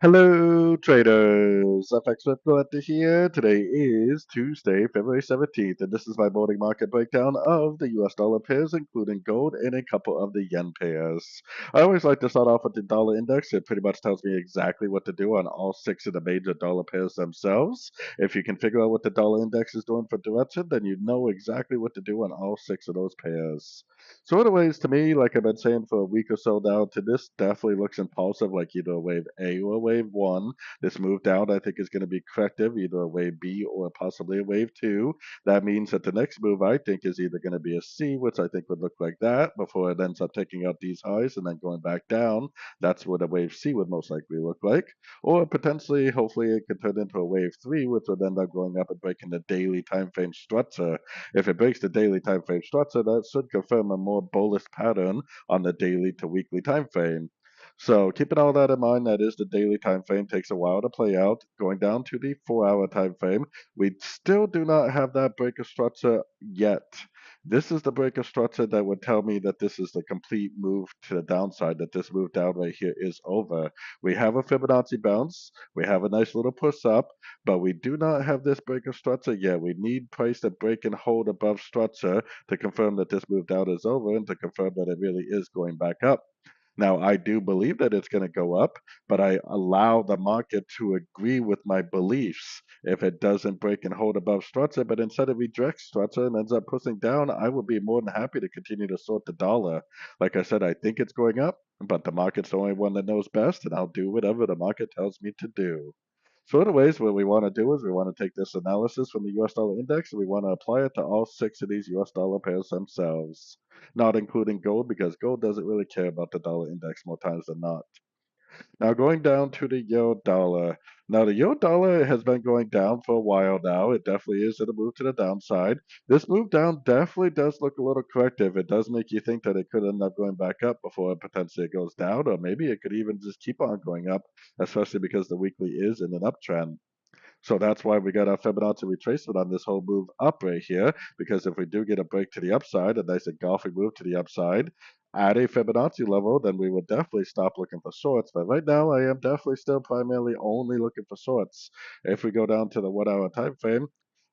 Hello, traders. FX Pip Collector here. Today is Tuesday, February 17th, and this is my morning market breakdown of the US dollar pairs, including gold and a couple of the yen pairs. I always like to start off with the dollar index. It pretty much tells me exactly what to do on all six of the major dollar pairs themselves. If you can figure out what the dollar index is doing for direction, then you know exactly what to do on all six of those pairs. So anyways, to me, like I've been saying for a week or so now, to this definitely looks impulsive, like either a wave A or a wave 1. This move down, I think, is going to be corrective, either a wave B or possibly a wave 2. That means that the next move, I think, is either going to be a C, which I think would look like that, before it ends up taking out these highs and then going back down. That's what a wave C would most likely look like. Or potentially, hopefully, it could turn into a wave 3, which would end up going up and breaking the daily time frame structure. If it breaks the daily time frame structure, that should confirm a more bullish pattern on the daily to weekly time frame. So keeping all that in mind, that is the daily time frame takes a while to play out. Going down to the 4-hour time frame, we still do not have that break of structure yet. This is the break of structure that would tell me that this is the complete move to the downside, that this move down right here is over. We have a Fibonacci bounce, we have a nice little push up, but we do not have this break of structure yet. We need price to break and hold above structure to confirm that this move down is over and to confirm that it really is going back up. Now, I do believe that it's going to go up, but I allow the market to agree with my beliefs. If it doesn't break and hold above structure, but instead it rejects structure and ends up pushing down, I would be more than happy to continue to sort the dollar. Like I said, I think it's going up, but the market's the only one that knows best, and I'll do whatever the market tells me to do. So anyways, what we want to do is we want to take this analysis from the US dollar index and we want to apply it to all six of these US dollar pairs themselves, not including gold because gold doesn't really care about the dollar index more times than not. Now going down to the euro dollar. Now the euro dollar has been going down for a while now. It definitely is in a move to the downside. This move down definitely does look a little corrective. It does make you think that it could end up going back up before it potentially goes down, or maybe it could even just keep on going up, especially because the weekly is in an uptrend. So that's why we got our Fibonacci retracement on this whole move up right here, because if we do get a break to the upside, a nice engulfing move to the upside, at a Fibonacci level, then we would definitely stop looking for shorts. But right now, I am definitely still primarily only looking for shorts. If we go down to the 1 hour time frame,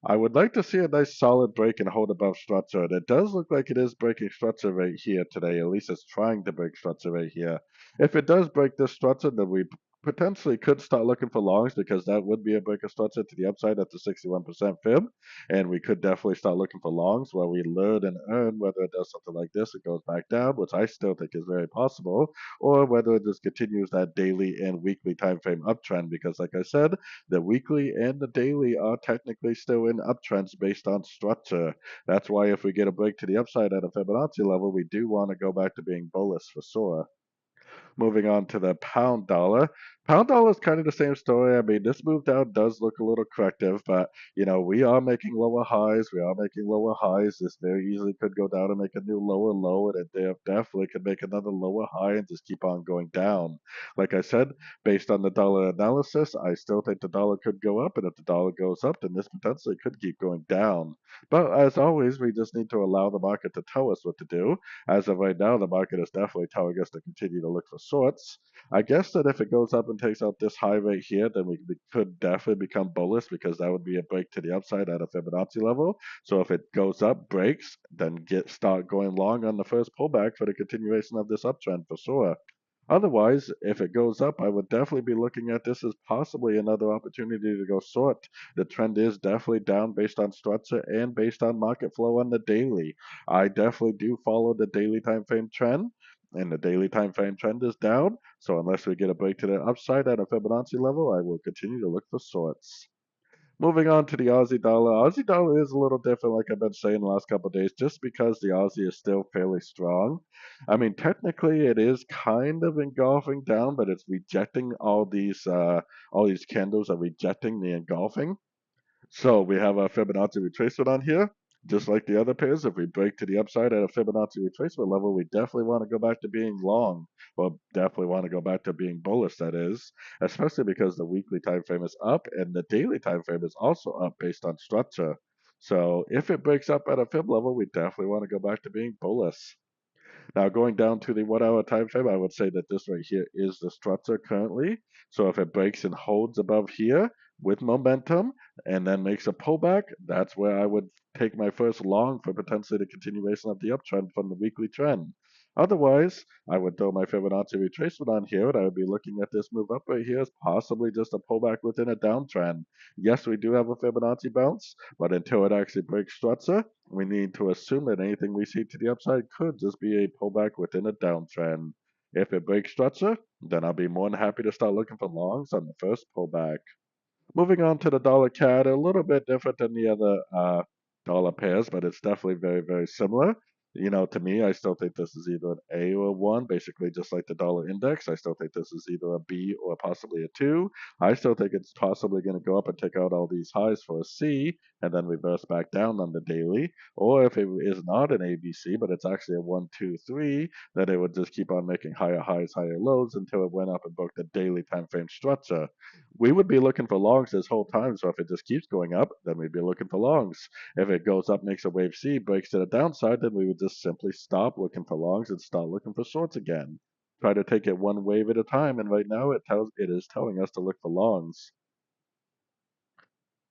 I would like to see a nice solid break and hold above structure. And it does look like it is breaking structure right here today. At least it's trying to break structure right here. If it does break this structure, then we potentially could start looking for longs because that would be a break of structure to the upside at the 61% fib. And we could definitely start looking for longs where we learn and earn whether it does something like this, it goes back down, which I still think is very possible, or whether it just continues that daily and weekly time frame uptrend. Because, like I said, the weekly and the daily are technically still in uptrends based on structure. That's why if we get a break to the upside at a Fibonacci level, we do want to go back to being bullish for sure. Moving on to the pound dollar. Pound dollar is kind of the same story. I mean, this move down does look a little corrective, but we are making lower highs. We are making lower highs. This very easily could go down and make a new lower low, and it definitely could make another lower high and just keep on going down. Like I said, based on the dollar analysis, I still think the dollar could go up, and if the dollar goes up, then this potentially could keep going down. But as always, we just need to allow the market to tell us what to do. As of right now, the market is definitely telling us to continue to look for shorts. I guess that if it goes up and takes out this high right here, then could definitely become bullish because that would be a break to the upside at a Fibonacci level. So if it goes up, breaks, then start going long on the first pullback for the continuation of this uptrend for sure. Otherwise, if it goes up, I would definitely be looking at this as possibly another opportunity to go short. The trend is definitely down based on structure and based on market flow on the daily. I definitely do follow the daily time frame trend, and the daily time frame trend is down. So unless we get a break to the upside at a Fibonacci level, I will continue to look for shorts. Moving on to the Aussie dollar. Aussie dollar is a little different, like I've been saying the last couple of days, just because the Aussie is still fairly strong. I mean, technically, it is kind of engulfing down, but it's rejecting all these candles are rejecting the engulfing. So we have a Fibonacci retracement on here. Just like the other pairs, if we break to the upside at a Fibonacci retracement level, we definitely want to go back to being long. Well, definitely want to go back to being bullish, that is, especially because the weekly time frame is up and the daily time frame is also up based on structure. So if it breaks up at a fib level, we definitely want to go back to being bullish. Now going down to the 1 hour time frame, I would say that this right here is the structure currently. So if it breaks and holds above here with momentum and then makes a pullback, that's where I would take my first long for potentially the continuation of the uptrend from the weekly trend. Otherwise, I would throw my Fibonacci retracement on here, and I would be looking at this move up right here as possibly just a pullback within a downtrend. Yes, we do have a Fibonacci bounce, but until it actually breaks structure, we need to assume that anything we see to the upside could just be a pullback within a downtrend. If it breaks structure, then I'll be more than happy to start looking for longs on the first pullback. Moving on to the dollar CAD, a little bit different than the other dollar pairs, but it's definitely very, very similar. You know, to me, I still think this is either an A or a 1, basically just like the dollar index. I still think this is either a B or possibly a 2. I still think it's possibly going to go up and take out all these highs for a C and then reverse back down on the daily. Or if it is not an ABC, but it's actually a 1, 2, 3, then it would just keep on making higher highs, higher lows until it went up and broke the daily time frame structure. We would be looking for longs this whole time. So if it just keeps going up, then we'd be looking for longs. If it goes up, makes a wave C, breaks to the downside, then we would just simply stop looking for longs and start looking for shorts again. Try to take it one wave at a time, and right now it is telling us to look for longs.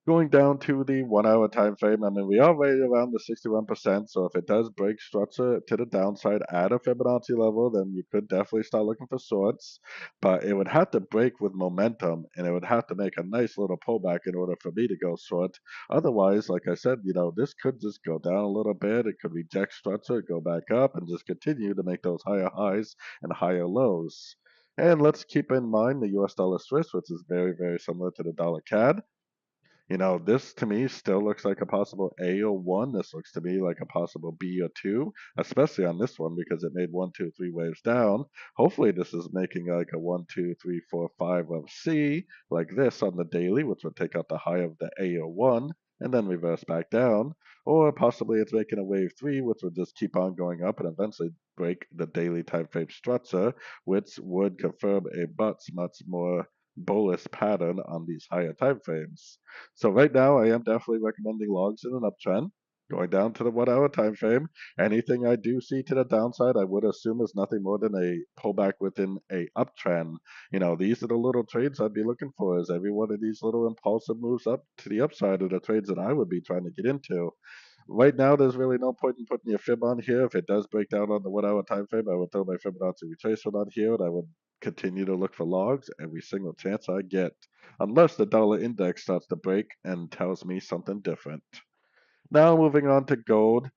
Going down to the 1 hour time frame, I mean, we are right around the 61%. So if it does break structure to the downside at a Fibonacci level, then you could definitely start looking for shorts. But it would have to break with momentum, and it would have to make a nice little pullback in order for me to go short. Otherwise, like I said, you know, this could just go down a little bit. It could reject structure, go back up, and just continue to make those higher highs and higher lows. And let's keep in mind the US dollar Swiss, which is very, very similar to the dollar CAD. You know, this to me still looks like a possible A or 1. This looks to me like a possible B or 2, especially on this one because it made 1, 2, 3 waves down. Hopefully, this is making like a 1, 2, 3, 4, 5 of C, like this on the daily, which would take out the high of the A or 1 and then reverse back down. Or possibly it's making a wave 3, which would just keep on going up and eventually break the daily time frame structure, which would confirm a much more bullish pattern on these higher time frames. So right now, I am definitely recommending longs in an uptrend. Going down to the 1 hour time frame, anything I do see to the downside, I would assume is nothing more than a pullback within a uptrend. You know, these are the little trades I'd be looking for. Is every one of these little impulsive moves up to the upside of the trades that I would be trying to get into. Right now, there's really no point in putting your fib on here. If it does break down on the 1 hour time frame, I would throw my Fibonacci retracement on here, and I would continue to look for logs every single chance I get, unless the dollar index starts to break and tells me something different. Now, moving on to gold.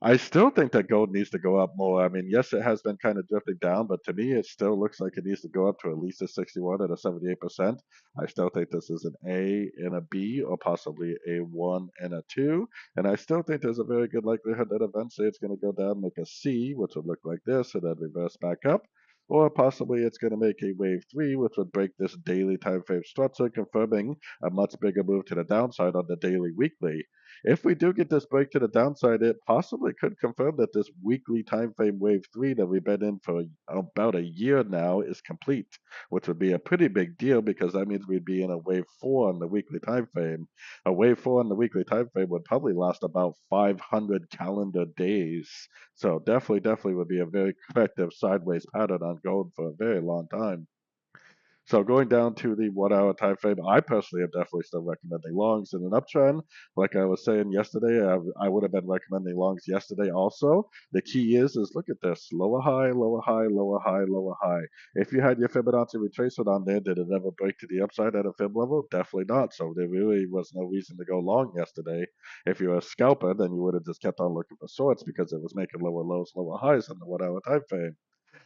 I still think that gold needs to go up more. I mean, yes, it has been kind of drifting down, but to me, it still looks like it needs to go up to at least a 61 and a 78%. I still think this is an A and a B, or possibly a 1 and a 2. And I still think there's a very good likelihood that eventually it's going to go down, make a C, which would look like this, and then reverse back up. Or possibly it's going to make a wave 3, which would break this daily time frame structure, confirming a much bigger move to the downside on the daily weekly. If we do get this break to the downside, it possibly could confirm that this weekly time frame wave 3 that we've been in for about a year now is complete, which would be a pretty big deal because that means we'd be in a wave 4 on the weekly time frame. A wave 4 on the weekly time frame would probably last about 500 calendar days. So definitely would be a very corrective sideways pattern on gold for a very long time. So going down to the 1 hour time frame, I personally am definitely still recommending longs in an uptrend. Like I was saying yesterday, I would have been recommending longs yesterday also. The key is look at this: lower high, lower high, lower high, lower high. If you had your Fibonacci retracement on there, did it ever break to the upside at a fib level? Definitely not. So there really was no reason to go long yesterday. If you're a scalper, then you would have just kept on looking for shorts because it was making lower lows, lower highs on the 1 hour time frame.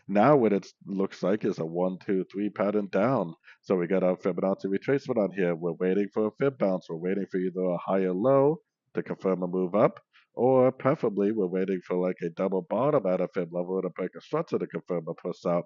Now what it looks like is a 1, 2, 3 pattern down. So we got our Fibonacci retracement on here. We're waiting for a fib bounce. We're waiting for either a higher low to confirm a move up, or preferably we're waiting for like a double bottom at a fib level to break a structure to confirm a push up.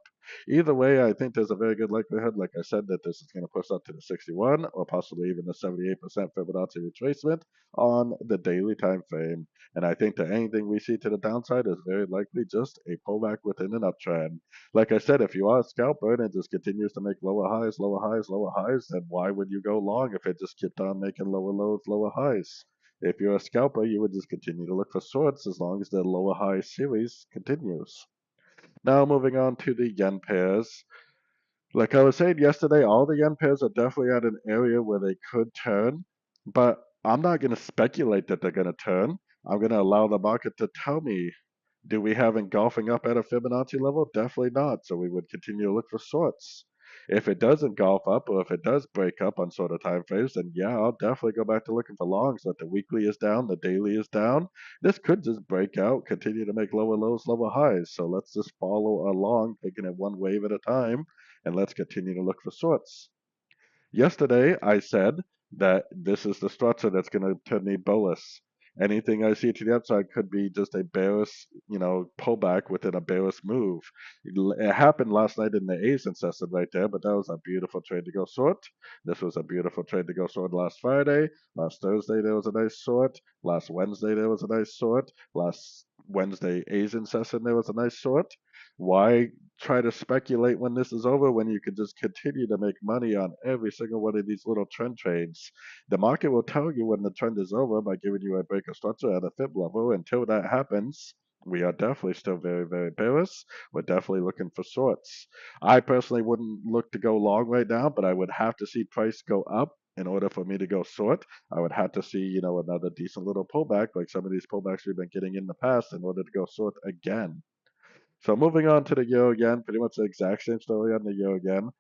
Either way, I think there's a very good likelihood, like I said, that this is going to push up to the 61 or possibly even the 78% Fibonacci retracement on the daily time frame. And I think that anything we see to the downside is very likely just a pullback within an uptrend. Like I said, if you are a scalper and it just continues to make lower highs, lower highs, lower highs, then why would you go long if it just kept on making lower lows, lower highs? If you're a scalper, you would just continue to look for shorts as long as the lower high series continues. Now moving on to the yen pairs. Like I was saying yesterday, all the yen pairs are definitely at an area where they could turn, but I'm not going to speculate that they're going to turn. I'm going to allow the market to tell me, do we have engulfing up at a Fibonacci level? Definitely not. So we would continue to look for shorts. If it does engulf up or if it does break up on sort of time frames, then yeah, I'll definitely go back to looking for longs. That the weekly is down, the daily is down. This could just break out, continue to make lower lows, lower highs. So let's just follow along, taking it one wave at a time, and let's continue to look for shorts. Yesterday, I said that this is the structure that's going to turn me bullish. Anything I see to the upside could be just a bearish, pullback within a bearish move. It happened last night in the Asian session right there, but that was a beautiful trade to go short. This was a beautiful trade to go short last Friday. Last Thursday, there was a nice short. Last Wednesday, there was a nice short. Last Wednesday Asian session, there was a nice short. Why try to speculate when this is over when you could just continue to make money on every single one of these little trend trades? The market will tell you when the trend is over by giving you a break of structure at a fib level. Until that happens, we are definitely still very, very bearish. We're definitely looking for shorts. I personally wouldn't look to go long right now, but I would have to see price go up in order for me to go short. I would have to see, another decent little pullback like some of these pullbacks we've been getting in the past in order to go short again. So moving on to the euro yen, pretty much the exact same story on the euro yen.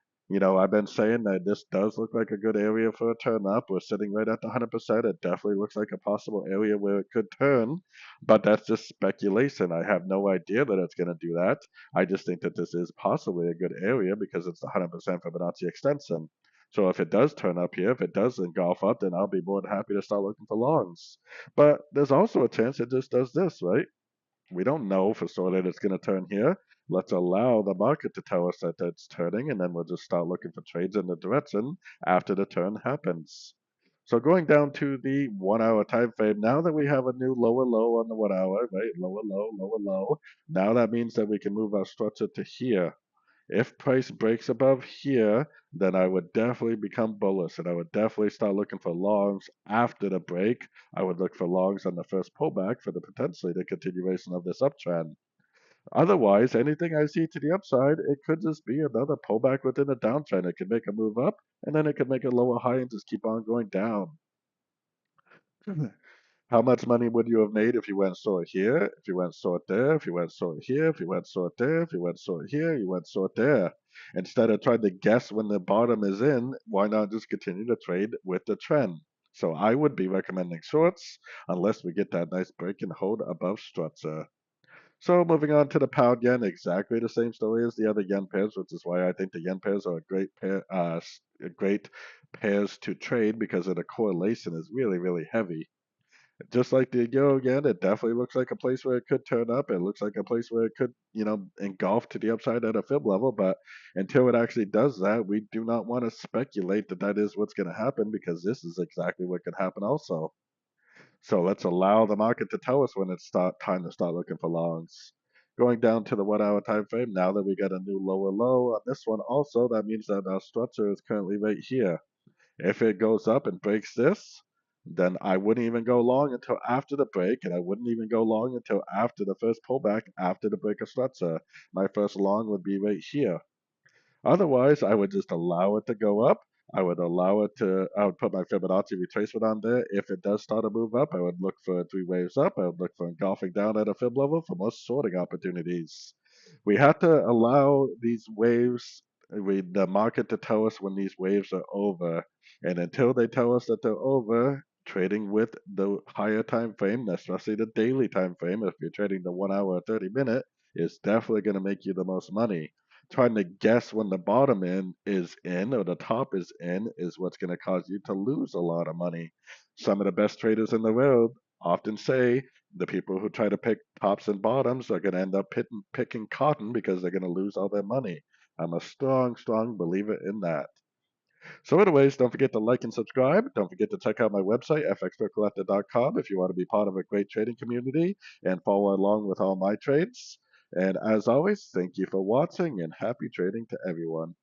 I've been saying that this does look like a good area for a turn up. We're sitting right at the 100%. It definitely looks like a possible area where it could turn, but that's just speculation. I have no idea that it's going to do that. I just think that this is possibly a good area because it's the 100% Fibonacci extension. So if it does turn up here, if it does engulf up, then I'll be more than happy to start looking for longs. But there's also a chance it just does this, right? We don't know for sure that it's going to turn here. Let's allow the market to tell us that it's turning, and then we'll just start looking for trades in the direction after the turn happens. So going down to the 1 hour time frame, now that we have a new lower low on the 1 hour, right? Lower low, lower low. Now that means that we can move our structure to here. If price breaks above here, then I would definitely become bullish and I would definitely start looking for longs after the break. I would look for longs on the first pullback for the potentially the continuation of this uptrend. Otherwise, anything I see to the upside, it could just be another pullback within a downtrend. It could make a move up and then it could make a lower high and just keep on going down. How much money would you have made if you went short here, if you went short there, if you went short here, if you went short there, if you went short here, you went short there? Instead of trying to guess when the bottom is in, why not just continue to trade with the trend? So I would be recommending shorts unless we get that nice break and hold above structure. So moving on to the pound yen, exactly the same story as the other yen pairs, which is why I think the yen pairs are a great pair, great pairs to trade because of the correlation is really, really heavy. Just like the euro yen, it definitely looks like a place where it could turn up. It looks like a place where it could, engulf to the upside at a fib level. But until it actually does that, we do not want to speculate that that is what's going to happen because this is exactly what could happen also. So let's allow the market to tell us when it's time to start looking for longs. Going down to the 1 hour time frame, now that we got a new lower low on this one also, that means that our structure is currently right here. If it goes up and breaks this, then I wouldn't even go long until after the break, and I wouldn't even go long until after the first pullback, after the break of structure. My first long would be right here. Otherwise, I would just allow it to go up. I would put my Fibonacci retracement on there. If it does start to move up, I would look for three waves up. I would look for engulfing down at a fib level for more sorting opportunities. We have to allow these waves, the market to tell us when these waves are over. And until they tell us that they're over, trading with the higher time frame, especially the daily time frame, if you're trading the 1 hour or 30 minute, is definitely going to make you the most money. Trying to guess when the bottom in is in or the top is in is what's going to cause you to lose a lot of money. Some of the best traders in the world often say the people who try to pick tops and bottoms are going to end up picking cotton because they're going to lose all their money. I'm a strong, strong believer in that. So anyways, don't forget to like and subscribe. Don't forget to check out my website, fxpipcollector.com, if you want to be part of a great trading community and follow along with all my trades. And as always, thank you for watching and happy trading to everyone.